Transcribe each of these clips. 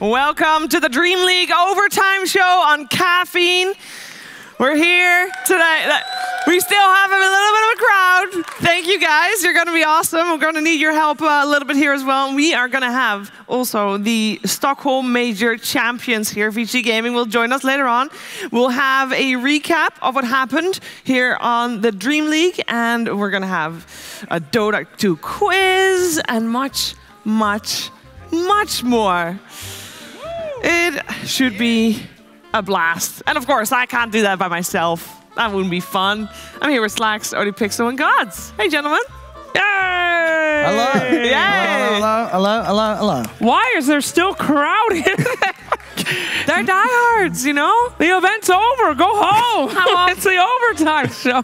Welcome to the Dream League Overtime Show on Caffeine. We're here today. We still have a little bit of a crowd. Thank you guys. You're going to be awesome. We're going to need your help a little bit here as well. And we are going to have also the Stockholm major champions here. Vici Gaming will join us later on. We'll have a recap of what happened here on the Dream League. And we're going to have a Dota 2 quiz and much, much, much more. It should be a blast. And of course, I can't do that by myself. That wouldn't be fun. I'm here with Slacks, Odie Pixel, and Gods. Hey, gentlemen. Yay! Hello. Yay! Hello, hello, hello, hello. Why is there still crowd here? They're diehards, you know? The event's over. Go home. It's the overtime show.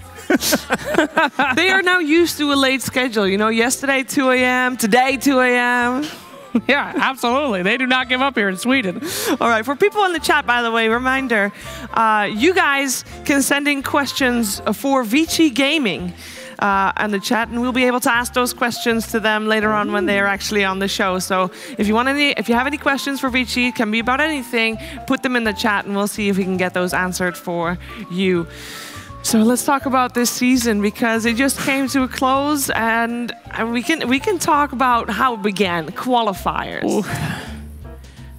They are now used to a late schedule. You know, yesterday 2 a.m., today 2 a.m. Yeah, absolutely. They do not give up here in Sweden. All right, for people in the chat, by the way, reminder, you guys can send in questions for Vici Gaming in the chat, and we'll be able to ask those questions to them later on when they are actually on the show. So if you have any questions for Vici, it can be about anything, put them in the chat, and we'll see if we can get those answered for you. So let's talk about this season, because it just came to a close, and we can talk about how it began. Qualifiers. Ooh.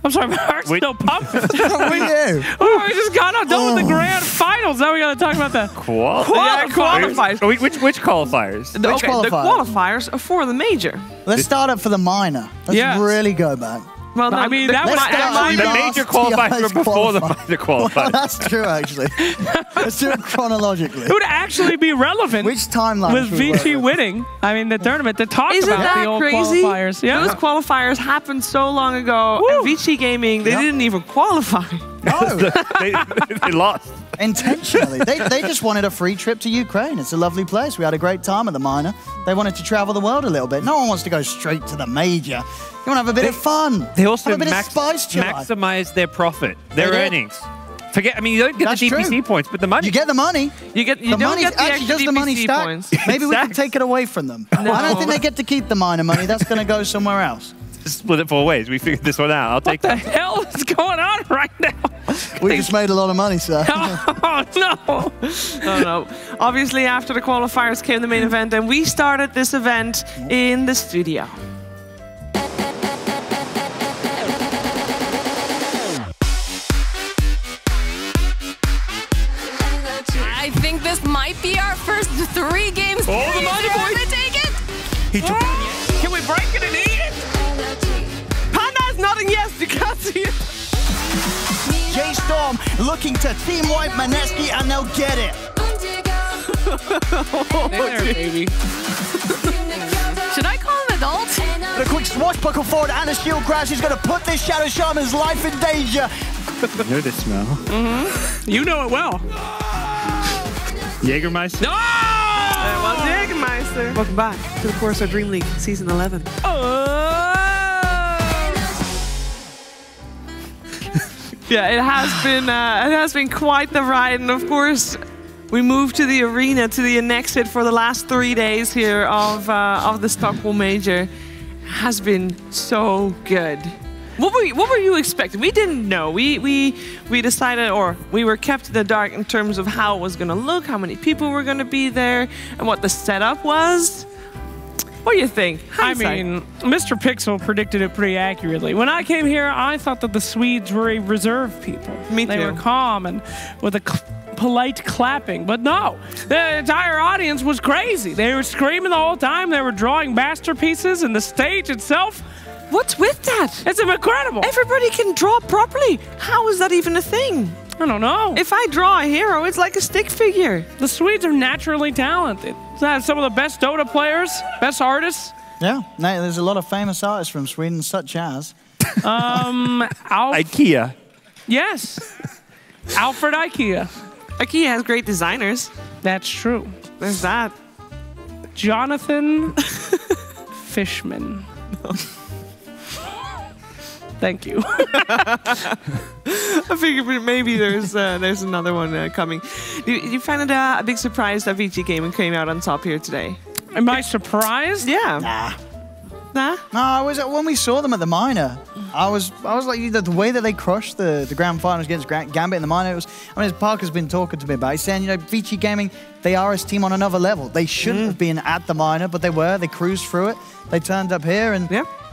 I'm sorry, my heart's still pumping. Oh, we just got done with the grand finals. Now we got to talk about the qualifiers. Which qualifiers? The qualifiers are for the major. Let's start up for the minor. Let's really go back. Well, no, I mean, that was the major qualifiers were before the minor qualifiers. Well, that's true, actually. Let's do it chronologically. It would actually be relevant. Which timeline? With Vici winning, I mean, the tournament to talk about the old qualifiers. Yeah. Those qualifiers happened so long ago, and Vici Gaming, they didn't even qualify. No. they lost. Intentionally. They just wanted a free trip to Ukraine. It's a lovely place. We had a great time at the minor. They wanted to travel the world a little bit. No one wants to go straight to the major. You want to have a bit of fun. They also have a bit of spice to maximize their profit, their earnings. Forget, I mean, you don't get the DPC points, but the money. You get the money. You don't get the actually does the money stack? points. Maybe we can take it away from them. No. I don't think they get to keep the minor money. That's going to go somewhere else. Split it 4 ways. We figured this one out. I'll take that. What the hell is going on right now? We just made a lot of money, sir. Oh, no. No. Obviously, after the qualifiers came the main event, and we started this event in the studio. I think this might be our first 3 games. Oh, the money boy. To take it. He took Can we break it and eat it? Panda's nodding yes, you can't see it. J Storm looking to team wipe Maneski, and they'll get it. There, baby. Should I call him adult? The quick swashbuckle forward and a shield crash is going to put this Shadow Shaman's life in danger. You know this smell. You know it well. Jägermeister? No! Well, Jägermeister. Welcome back to the CORSAIR DreamLeague Season 11. Yeah, it has been quite the ride, and of course, we moved to the arena, to the Annexed for the last 3 days here of the Stockholm Major. It has been so good. What were you expecting? We didn't know. We decided, or we were kept in the dark in terms of how it was going to look, how many people were going to be there, and what the setup was. What do you think? Hindsight. I mean, Mr. Pixel predicted it pretty accurately. When I came here, I thought that the Swedes were a reserved people. Me too. They were calm and with a polite clapping, but no, the entire audience was crazy. They were screaming the whole time. They were drawing masterpieces, and the stage itself. What's with that? It's incredible. Everybody can draw properly. How is that even a thing? I don't know. If I draw a hero, it's like a stick figure. The Swedes are naturally talented. Some of the best Dota players, best artists. Yeah, there's a lot of famous artists from Sweden, such as... IKEA. Yes. Alfred IKEA. IKEA has great designers. That's true. There's that. Jonathan Fishman. No. Thank you. I figured maybe there's another one coming. Do you find it a big surprise that Vici Gaming came out on top here today? Am I surprised? Yeah. Nah. Nah? No, when we saw them at the minor, I was like, the way that they crushed the grand finals against Gambit in the minor, as Parker's been talking to me about, he's saying, Vici Gaming, they are a team on another level. They shouldn't have been at the minor, but they were. They cruised through it. They turned up here and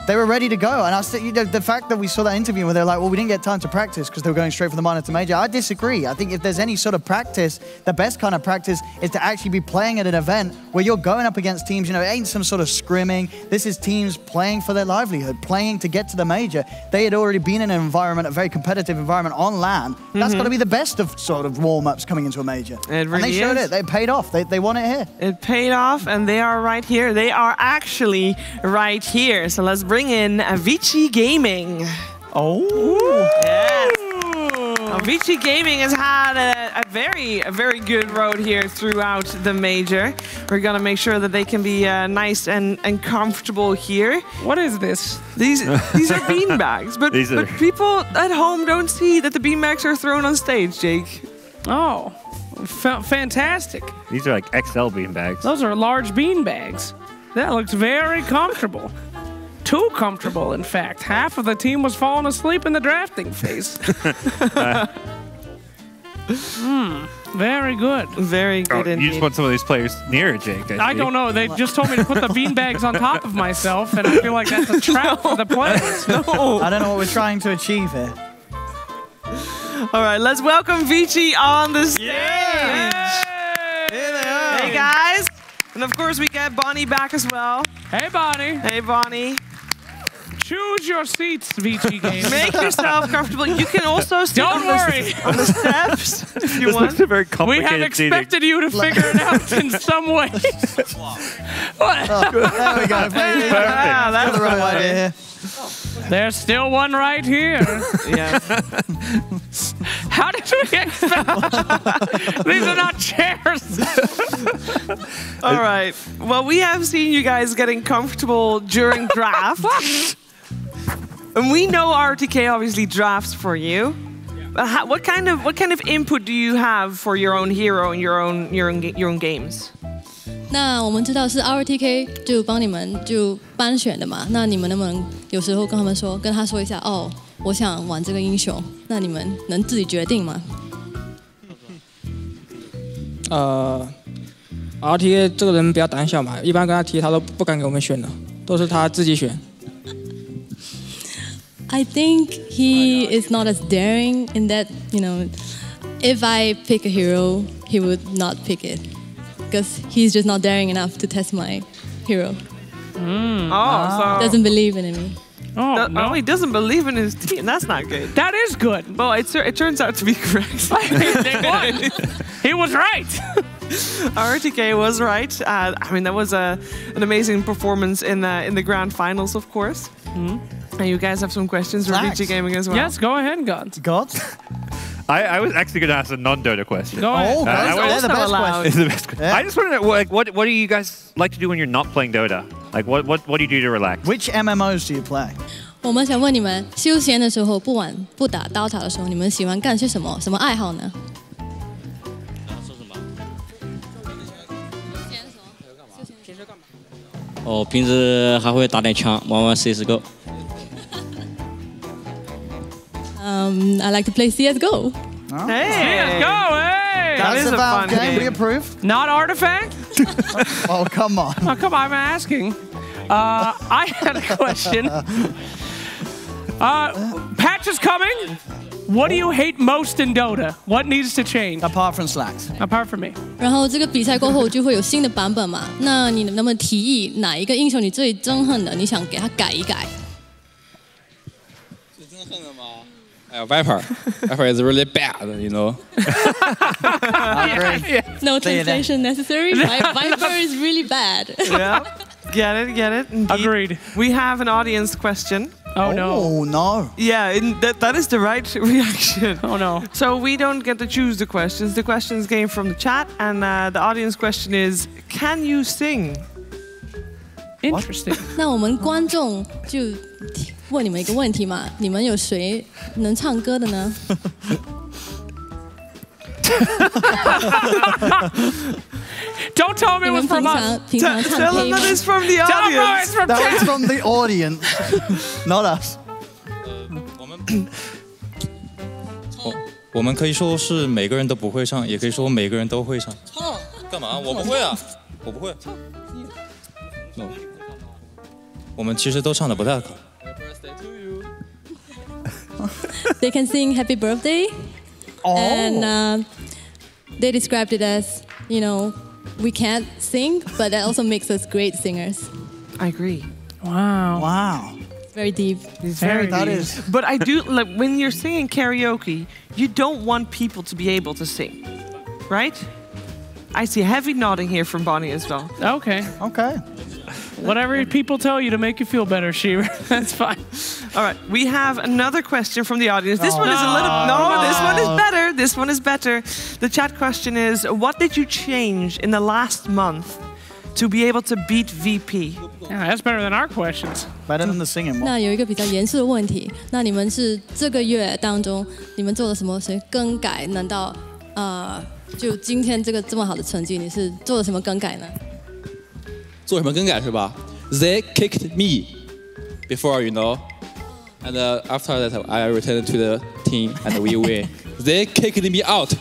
they were ready to go. And I said, the fact that we saw that interview where they're like, well, we didn't get time to practice because they were going straight from the minor to major, I disagree. I think if there's any sort of practice, the best kind of practice is to actually be playing at an event where you're going up against teams, it ain't some sort of scrimming. This is teams playing for their livelihood, playing to get to the major. They had already been in an environment, a very competitive environment on LAN. That's got to be the best of sort of warm-ups coming into a major. It really and they showed it. They paid off. They won it here. It paid off, and they are right here. They are actually right here. So let's bring in Vici Gaming. Oh. Yes. Vici Gaming has had a very good road here throughout the major. We're gonna make sure that they can be nice and comfortable here. What is this? These are beanbags, but people at home don't see that the beanbags are thrown on stage, Jake. Oh, fantastic. These are like XL beanbags. Those are large beanbags. That looks very comfortable. Too comfortable, in fact. Half of the team was falling asleep in the drafting phase. Very good. Very good indeed. You just want some of these players nearer, Jake. I don't know. They just told me to put the beanbags on top of myself, and I feel like that's a trap for the players. No. I don't know what we're trying to achieve here. All right, let's welcome Vici on the stage. Yeah. Here they are. Hey, guys. And of course, we get Bonnie back as well. Hey, Bonnie. Hey, Bonnie. Choose your seats, Vici Gaming. Make yourself comfortable. You can also sit on the steps if you want. Looks very complicated. We have expected you to figure it out in some way. What? There we go. Yeah, that's the right idea here. There's still one right here. Yeah. How did we expect? These are not chairs. All right. Well, we have seen you guys getting comfortable during draft. And we know RTK obviously drafts for you. But what kind of input do you have for your own hero and your own games? 那我们知道是 RTK 就帮你们就班选的嘛，那你们能不能有时候跟他说一下，哦，我想玩这个英雄，那你们能自己决定吗？RTK 这个人比较胆小嘛，一般跟他提他都不敢给我们选的，都是他自己选。I think he is not as daring in that, if I pick a hero, he would not pick it. Because he's just not daring enough to test my hero. So doesn't believe in me. Oh, no. He doesn't believe in his team. That's not good. That is good. Well, it turns out to be correct. They won. He was right. RTK was right. That was an amazing performance in the grand finals, of course. And you guys have some questions for Vici Gaming as well. Yes, go ahead, Gods. Gods? I was actually going to ask a non-Dota question. Go ahead. They're the best question. It's the best question. I just want to know, what do you guys like to do when you're not playing Dota? Like, what do you do to relax? Which MMOs do you play? 我们想问你们，休闲的时候不打 Dota 的时候，你们喜欢干些什么？什么爱好呢？哦，平时还会打点枪，玩玩 CS:GO。I like to play CS:GO. Hey, Let's go, hey! That is a fun game. We approve. Not Artifact? Oh, come on. Oh, come on, I'm asking. I had a question. Patch is coming. What do you hate most in Dota? What needs to change? Apart from slacks. Apart from me. 然后这个比赛过后就会有新的版本嘛？那你能不能提议哪一个英雄你最憎恨的？你想给他改一改？ Viper is really bad, No translation necessary. Viper is really bad. Yeah, get it. Indeed. Agreed. We have an audience question. Oh, no. Oh, no. Yeah, that is the right reaction. Oh, no. So we don't get to choose the questions. The questions came from the chat, and the audience question is, can you sing? Interesting. 那我们观众就问你们一个问题嘛，你们有谁能唱歌的呢？ Don't tell me it 你 was 们 from 平 us. 常平常 Tell 唱 them K that 吗 it's from the Tell them audience. it's from That was chat. from the audience, not us. 我们可以说是每个人都不会唱，也可以说每个人都会唱。唱干嘛？我不会啊，我不会。No， 我们其实都唱的不太好。They can sing Happy Birthday, and they described it as, you know, we can't sing, but that also makes us great singers. I agree. Wow. Wow. Very deep. It's Very That deep. is. But I do, like, when you're singing karaoke, you don't want people to be able to sing, right? I see heavy nodding here from Bonnie as well. Okay. Okay. Whatever people tell you to make you feel better, Shearer. That's fine. All right, we have another question from the audience. This one is a little, this one is better. This one is better. The chat question is, what did you change in the last month to be able to beat VP? Yeah, that's better than our questions. Better than the singing one. 那有一个比较严肃的问题，那你们是这个月当中，你们做了什么更改？难道就今天这么好的成绩，你是做了什么更改呢？做什么更改是吧 ？They kicked me before, you know, and after that I returned to the team and we win. They kicked me out.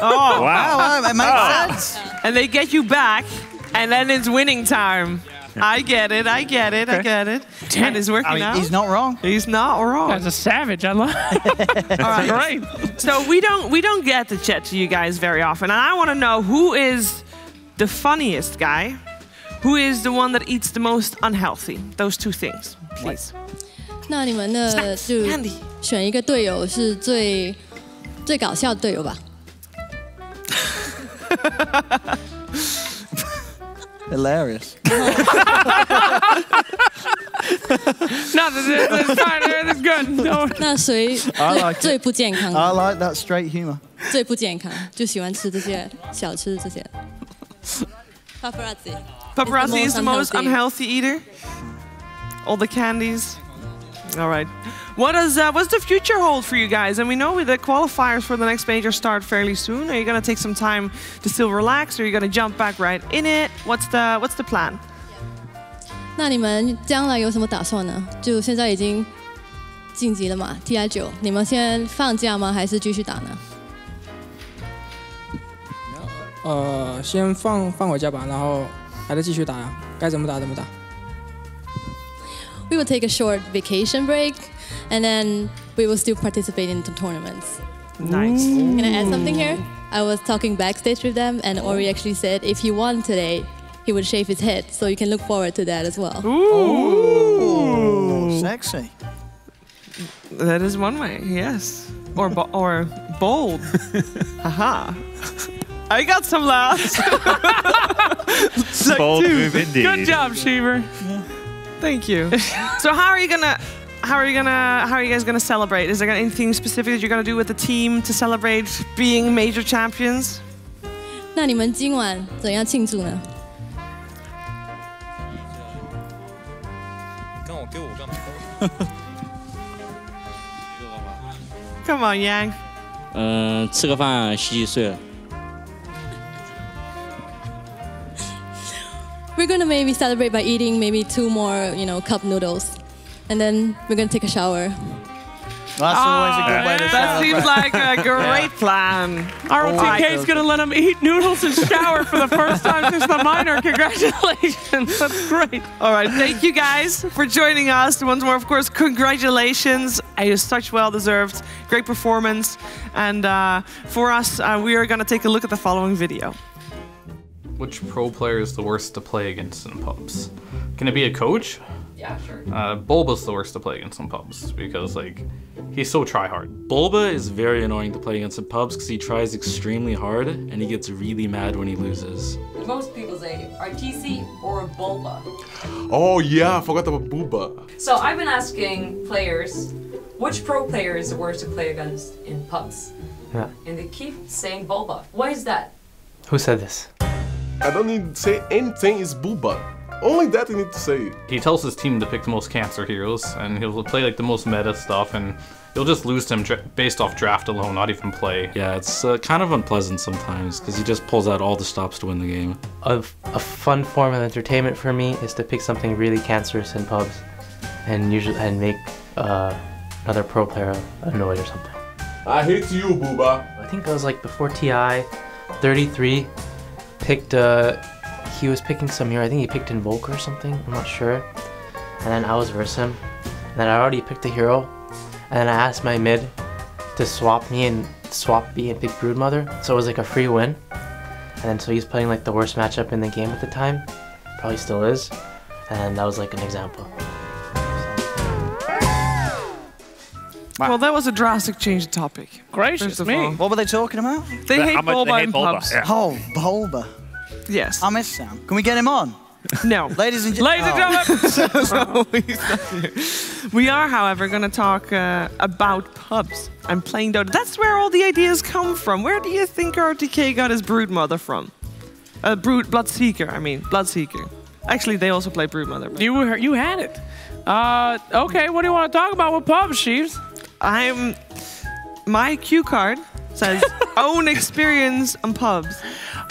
Oh, Wow, it makes sense. and they get you back, and then it's winning time. I get it, I get it, I get it. And it's working I mean, out. he's not wrong. He's not wrong. That's a savage. I love it. That's great. So we don't get to chat to you guys very often, and I want to know who is the funniest guy, who is the one that eats the most unhealthy. Those two things, please. 那你们的就 Candy. 选一个队友是最搞笑的队友吧？ Hilarious. No, that's fine. That's good. No. 那谁 I like it. 最不健康 I like that straight humor. 最不健康，就喜欢吃这些小吃这些。Paparazzi. Paparazzi is the most unhealthy. unhealthy eater. All the candies. All right. What's the future hold for you guys? And we know the qualifiers for the next major start fairly soon. Are you going to take some time to still relax, or are you going to jump back right in it? What's the plan? 那你们将来有什么打算呢？就现在已经晋级了嘛 ，TI9，你们先放假吗？还是继续打呢？先放回家吧，然后还是继续打呀，该怎么打怎么打。We will take a short vacation break, and then we will still participate in the tournaments. Nice. Can I add something here? I was talking backstage with them, and Ori actually said if he won today, he would shave his head. So you can look forward to that as well. Ooh, sexy. That is one way, yes. Or bold. Haha. I got some laughs. Bold move indeed. Good job, Sheaver. Thank you. So how are you guys gonna celebrate? Is there anything specific that you're gonna do with the team to celebrate being major champions? 那你们今晚怎样庆祝呢？给我干嘛？ Come on, Yang. 吃个饭洗睡了。 We're gonna maybe celebrate by eating maybe 2 more, cup noodles, and then we're gonna take a shower. That's always a good way to That seems celebrate. like a great plan. ROTK is going to let him eat noodles and shower for the first time since the minor. Congratulations. That's great. All right, thank you guys for joining us. Once more, of course, congratulations. It is such well-deserved, great performance. And for us, we are going to take a look at the following video. Which pro player is the worst to play against in pubs? Can it be a coach? Yeah, sure. Bulba's the worst to play against in pubs because, he's so try-hard. Bulba is very annoying to play against in pubs because he tries extremely hard and he gets really mad when he loses. Most people say Arteezy or Bulba. Oh yeah, I forgot about Bulba. So I've been asking players, which pro player is the worst to play against in pubs? Yeah. And they keep saying Bulba. Why is that? Who said this? I don't need to say anything is Bulba. Only that I need to say. He tells his team to pick the most cancer heroes, and he'll play the most meta stuff, and You'll just lose to him based off draft alone, not even play. Yeah, it's kind of unpleasant sometimes because he just pulls out all the stops to win the game. A fun form of entertainment for me is to pick something really cancerous in pubs, and make another pro player annoyed or something. I hate you, Booba. I think it was like before TI, 33 picked. He was picking some hero. I think he picked Invoker or something. I'm not sure. And then I was versus him, and then I already picked a hero. And then I asked my mid to swap me and swap B and pick Broodmother, so it was like a free win. And then so he's playing like the worst matchup in the game at the time, probably still is, and that was like an example. Well, that was a drastic change of topic. Gracious me. What were they talking about? They hate Bulba in pubs. Yeah. Oh, Bulba. Yes. I miss Sam. Can we get him on? No. Ladies and gentlemen. We are, however, going to talk about pubs and playing Dota. That's where all the ideas come from. Where do you think RTK got his Broodmother from? Bloodseeker, I mean. Bloodseeker. Actually, they also play Broodmother. But You had it. Okay, what do you want to talk about with pubs, Chiefs? My cue card says own experience on pubs.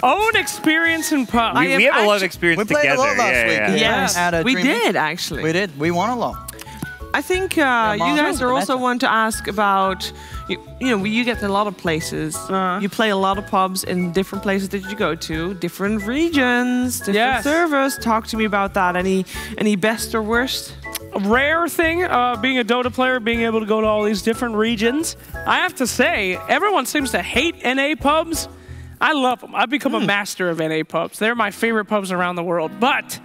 Own experience in pubs. We have a lot of experience together. We played a lot last week. Yes, we DreamHack. did actually. We did. We won a lot. I think you guys are also one to ask about, you get to a lot of places. You play a lot of pubs in different places that you go to, different regions, different servers. Talk to me about that. Any best or worst? A rare thing, being a Dota player, being able to go to all these different regions. I have to say, everyone seems to hate NA pubs. I love them. I've become a master of NA pubs. They're my favorite pubs around the world. But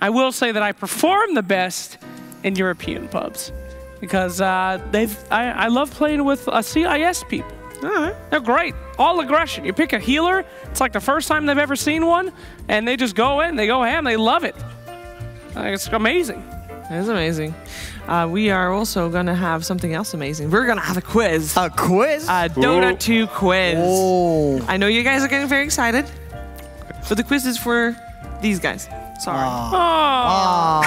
I will say that I perform the best in European pubs because I love playing with CIS people. They're great. All aggression. You pick a healer. It's like the first time they've ever seen one, and they just go in. They go ham. They love it. It's amazing. It's amazing. We are also going to have something else amazing. We're going to have a quiz. A quiz? A Dota 2 quiz. Oh. I know you guys are getting very excited, but the quiz is for these guys. Sorry.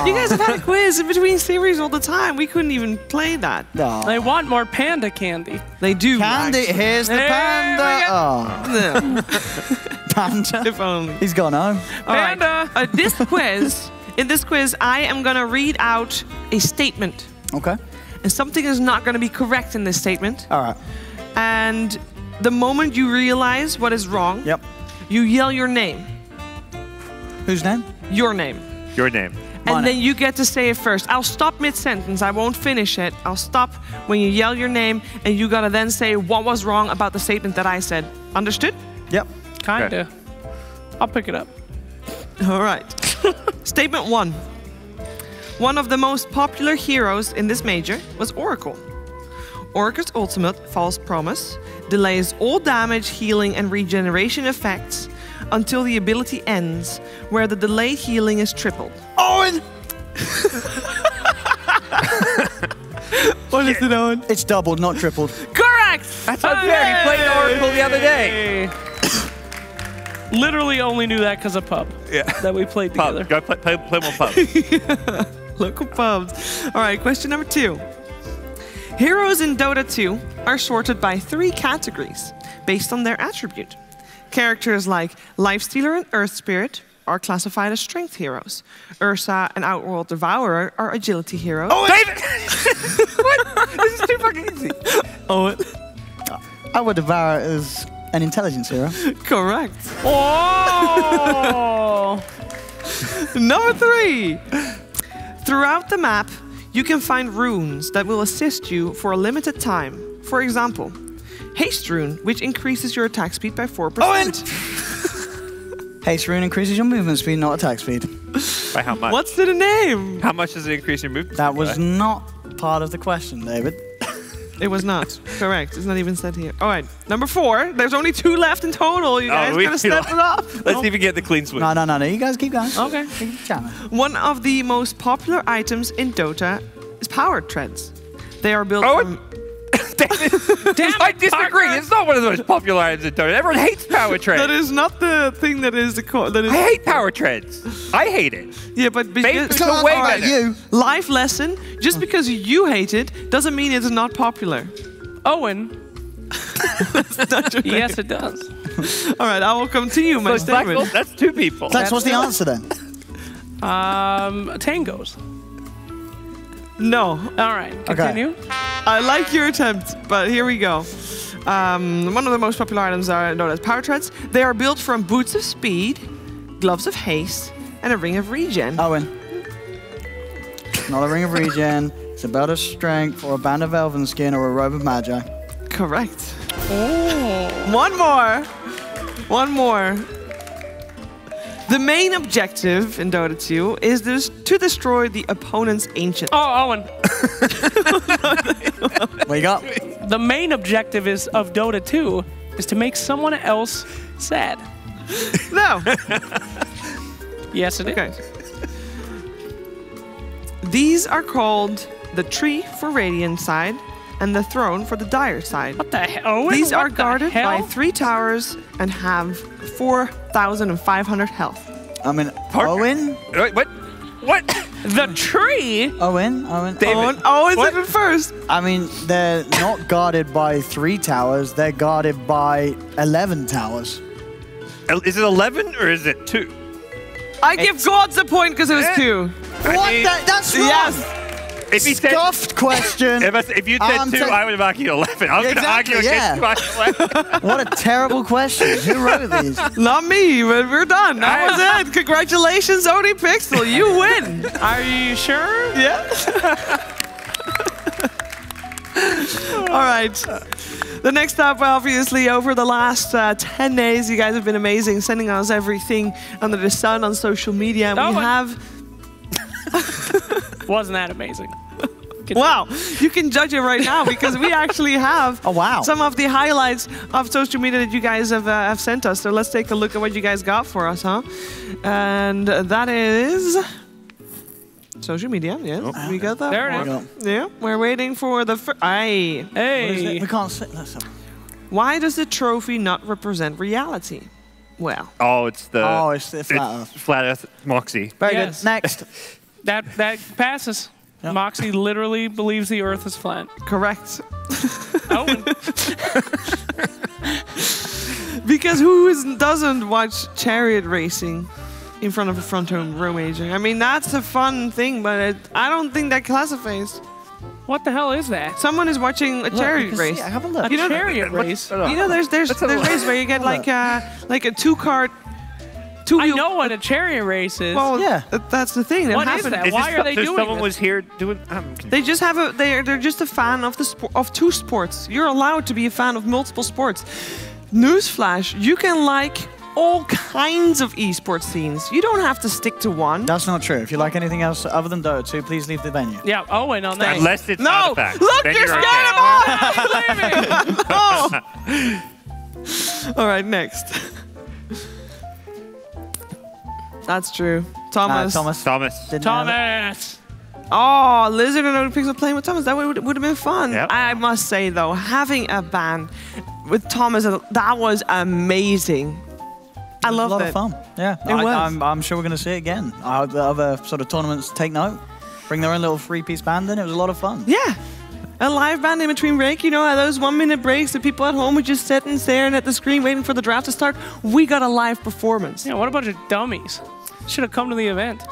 You guys have had a quiz in between series all the time. We couldn't even play that. No. They want more panda candy. They do. Candy. Actually. Here's the panda. No. Panda. If only. He's gone home. Panda. All right. In this quiz, I am going to read out a statement. Okay. And something is not going to be correct in this statement. All right. And the moment you realize what is wrong, you yell your name. Whose name? Your name. Your name. And then you get to say it first. I'll stop mid-sentence. I won't finish it. I'll stop when you yell your name, and you got to then say what was wrong about the statement that I said. Understood? Yep. Kinda. Okay. I'll pick it up. All right. Statement 1. One of the most popular heroes in this major was Oracle. Oracle's ultimate, False Promise, delays all damage, healing, and regeneration effects until the ability ends, where the delayed healing is tripled. Owen! What is it, Owen? It's doubled, not tripled. Correct! That's unfair. You played Oracle the other day. Literally only knew that because of pub. Yeah. That we played together. Go play more pub. Local pubs. All right, question number 2. Heroes in Dota 2 are sorted by 3 categories based on their attribute. Characters like Lifestealer and Earth Spirit are classified as strength heroes. Ursa and Outworld Devourer are agility heroes. Oh, David! What? This is too fucking easy. Oh, Outworld Devourer is an intelligence hero. Correct. Oh! Number 3. Throughout the map, you can find runes that will assist you for a limited time. For example, Haste Rune, which increases your attack speed by 4%. Haste Rune increases your movement speed, not attack speed. By how much? What's the name? How much does it increase your movement? That was not part of the question, David. It was not. Correct. It's not even said here. All right. Number 4. There's only 2 left in total. You guys gotta step it up. Let's see if we get the clean sweep. No. You guys keep going. Okay. Keep chatting. One of the most popular items in Dota is power treads. They are built from... I disagree. It's not one of the most popular items in Dota. Everyone hates power treads. That is not the thing that is the core. I hate power treads. I hate it. Yeah, but because way better. Life lesson. Just because you hate it doesn't mean it's not popular. Owen. Yes, it does. All right, I will continue my statement. That's two people. That's what's the answer then? Tangos. No. All right, continue. I like your attempt, but here we go. One of the most popular items are known as power treads. They are built from boots of speed, gloves of haste, and a ring of regen. Owen. Not a ring of regen. It's a belt of strength, or a band of elven skin, or a robe of magi. Correct. Oh. One more. One more. The main objective in Dota 2 is to destroy the opponent's ancient. Oh, Owen. What you got? The main objective of Dota 2 is to make someone else sad. No. Yes, it is. These are called the tree for radiant side and the throne for the dire side. What the hell? Owen, These are what the guarded hell? by 3 towers and have 4,500 health. I mean, Owen? Wait, what? What? The tree? Owen's even first. I mean, they're not guarded by 3 towers. They're guarded by 11 towers. Is it 11 or is it 2? I give Gods a point because it was 2. What? That's wrong. Yes. If you said, Scuffed question. if you said 2, I would have argued 11. I was going to argue against you. What a terrible question. Who wrote these? Not me, but we're done. That was it. Congratulations, Odie Pixel. You win. Are you sure? Yeah. All right. The next up, obviously, over the last 10 days, you guys have been amazing, sending us everything under the sun on social media. And we have... Wasn't that amazing? Wow, you can judge it right now because we actually have some of the highlights of social media that you guys have sent us. So let's take a look at what you guys got for us, huh? And that is social media. Yes, we got that. There it is. Yeah, we're waiting for the. Hey, we can't say. Why does the trophy not represent reality? Well. Oh, it's the. Oh, it's the flat Earth. Flat Earth Moxie. Very good. Next. That passes. Yep. Moxie literally believes the Earth is flat. Correct. Owen. Because who doesn't watch chariot racing in front of a front row major? I mean, that's a fun thing, but I don't think that classifies. What the hell is that? Someone is watching a chariot race. See, have a look. A chariot race? You know, there's races where you get like a 2-cart. I know what a chariot race is. Well, yeah, that's the thing. What is that? Why are they doing someone this? was here doing. They just have they're just a fan of of 2 sports. You're allowed to be a fan of multiple sports. Newsflash: you can like all kinds of esports scenes. You don't have to stick to one. That's not true. If you like anything else other than Dota 2, please leave the venue. Yeah, Owen on that. Unless it's no. artifacts. Look, then you're scared of all. All right, next. That's true. Thomas. Thomas. Oh, Lizard and Odie Pixel playing with Thomas. That would have been fun. Yep. I must say, though, having a band with Thomas, that was amazing. I loved it. It was a lot of fun. Yeah. I'm sure we're going to see it again. I hope the other sort of tournaments take note. Bring their own little 3-piece band in. It was a lot of fun. Yeah. A live band in between break, you know, those 1-minute breaks, the people at home were just sitting, staring at the screen, waiting for the draft to start. We got a live performance. Yeah, what a bunch of dummies. Should have come to the event.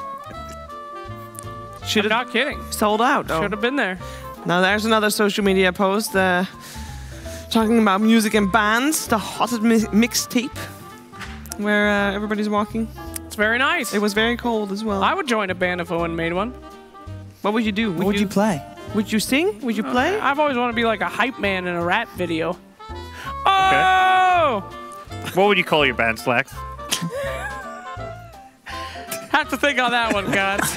I'm not kidding. Sold out. Should have been there. Now there's another social media post talking about music and bands, the hottest mixtape, where everybody's walking. It's very nice. It was very cold as well. I would join a band if Owen made one. What would you do? What would you play? Would you sing? Would you play? I've always wanted to be like a hype man in a rap video. Oh! Okay. What would you call your band, Slacks? Have to think on that one, guys.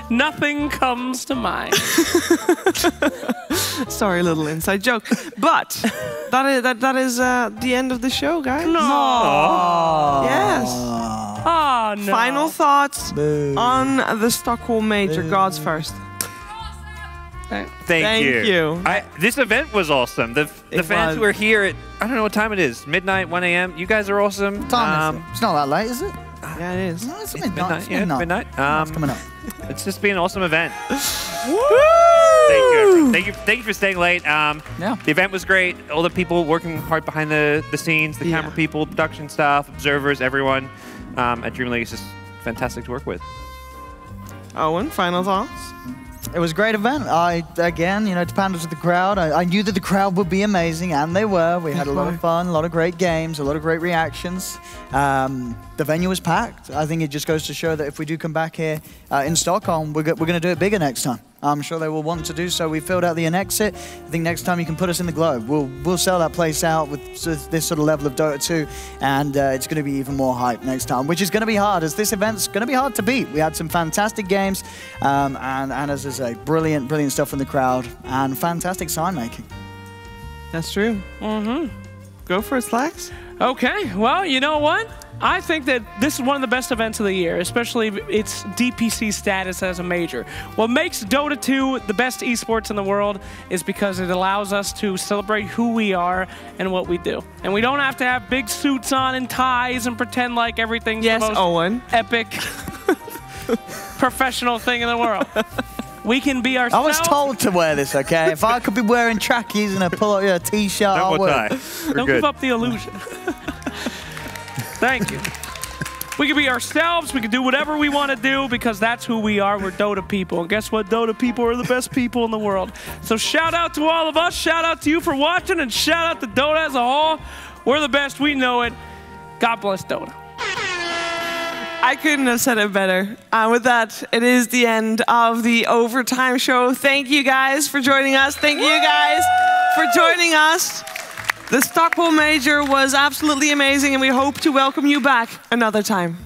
Nothing comes to mind. Sorry, little inside joke. But that is the end of the show, guys. No. Yes. Oh, no. Final thoughts on the Stockholm Major. Gods first. Thank you. you. This event was awesome. The fans was. who are here at, I don't know what time it is, midnight, 1 a.m. You guys are awesome. What time is it? It's not that late, is it? Yeah, it is. No, it's midnight. It's Yeah, midnight. It's coming up. It's just been an awesome event. Woo! Thank you, everyone. Thank you for staying late. The event was great. All the people working hard behind the scenes, the camera people, production staff, observers, everyone at DreamLeague is just fantastic to work with. Owen, final thoughts? It was a great event. Again, to pander to the crowd, I knew that the crowd would be amazing, and they were. We had a lot of fun, a lot of great games, a lot of great reactions. The venue was packed. I think it just goes to show that if we do come back here in Stockholm, we're going to do it bigger next time. I'm sure they will want to do so. We filled out the Annexit. I think next time you can put us in the Globe. We'll sell that place out with this sort of level of Dota 2, and it's going to be even more hype next time, which is going to be hard, as this event's going to be hard to beat. We had some fantastic games, and as I say, brilliant stuff from the crowd, and fantastic sign making. That's true. Go for it, Slacks. Okay, well, you know what? I think that this is one of the best events of the year, especially its DPC status as a major. What makes Dota 2 the best esports in the world is because it allows us to celebrate who we are and what we do. And we don't have to have big suits on and ties and pretend like everything's the most epic, professional thing in the world. We can be ourselves. I was told to wear this, okay? If I could be wearing trackies and a pull-up t-shirt, I'll wear it. Don't give up the illusion. Thank you. We can be ourselves. We can do whatever we want to do because that's who we are. We're Dota people. And guess what? Dota people are the best people in the world. So shout out to all of us. Shout out to you for watching. And shout out to Dota as a whole. We're the best. We know it. God bless Dota. I couldn't have said it better. With that, it is the end of the Overtime Show. Thank you guys for joining us. Thank you guys for joining us. The Stockholm Major was absolutely amazing, and we hope to welcome you back another time.